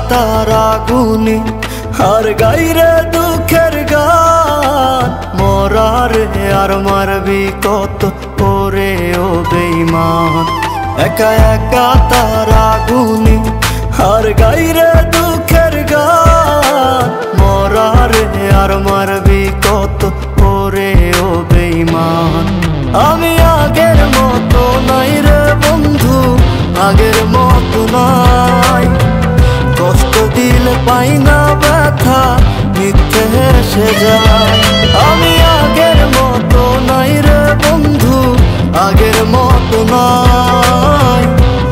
তার আগুনে আর গাইরে দুঃখের গান। মরারে আর মারবি কত করে ও বেঈমান। একা একা তার আগুনে আর গাইরে দুঃখের গান। মরারে আর মারবি কত করে ও বেঈমান। আমি আগের মতো নাই রে বন্ধু, আগের মতো নাই। কষ্ট দিলে পাই না ব্যথা, মিথ্যে হেসে যায়। আমি আগের মতো নাই রে বন্ধু, আগের মতো নাই।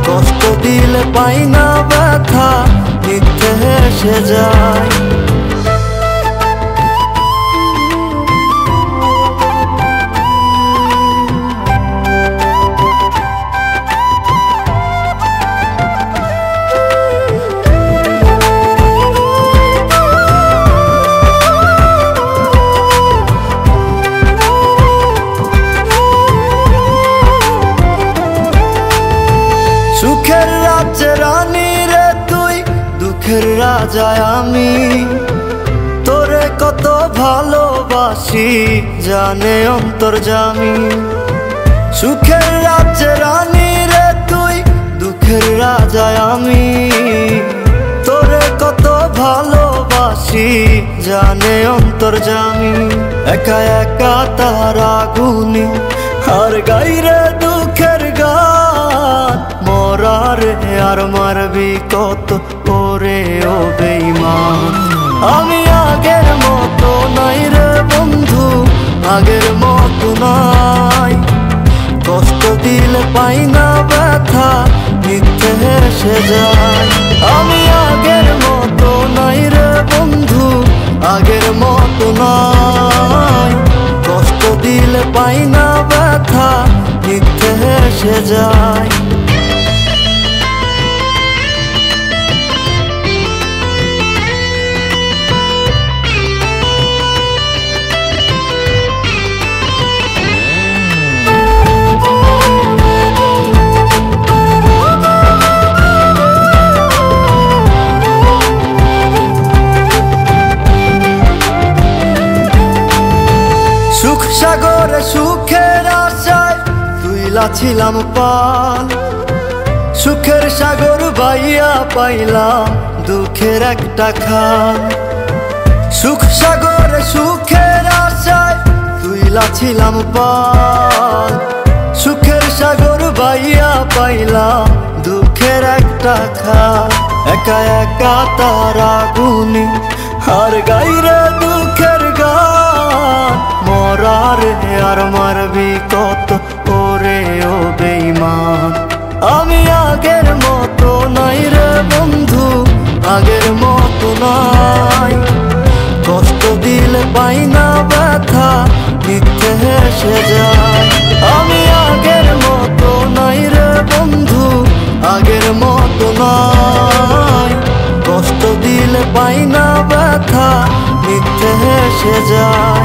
কষ্ট দিলে পাই না ব্যথা, মিথ্যে হেসে যায়। সুখের রাজ্যে রানী রে তুই, দুঃখের রাজায় আমি। তোরে কত ভালোবাসি জানে অন্তর্যামী। সুখের রাজ্যে রানী রে তুই, দুঃখের রাজায় আমি। তোরে কত ভালোবাসি জানে অন্তর্যামী। একা একা তার আগুনে আর গাইরে দুঃখের গান। মরারে আর মারবি কত করে ও বেঈমান। আমি আগের মতো নাই রে বন্ধু, আগের মতো নাই। কষ্ট দিলে পাই না ব্যথা, মিথ্যে হেসে যায়। আমি আগের মতো নাই রে বন্ধু, আগের মতো নাই। কষ্ট দিলে পাই না ব্যথা, মিথ্যে হেসে যায়। সুখ সাগরে সুখের আশায় তুইলা ছিলাম পাল। সুখের সাগর বাইয়া পাইলাম দুঃখের একটা খাল। সুখ সাগরে সুখের আশায় তুইলা ছিলাম পাল। সুখের সাগর বাইয়া পাইলাম দুঃখের একটা খাল। একা একা তার আগুনে আর গাইরে দুঃখের গান। মরারে আর মারবি কত করে ও বেঈমান। আমি আগের মতো নাই রে বন্ধু, আগের মতো নাই। কষ্ট দিলে পাই না ব্যথা, মিথ্যে হেসে যায়। আমি আগের মতো নাই রে বন্ধু, আগের মতো নাই। কষ্ট দিলে পাই না ব্যথা, মিথ্যে হেসে যায়।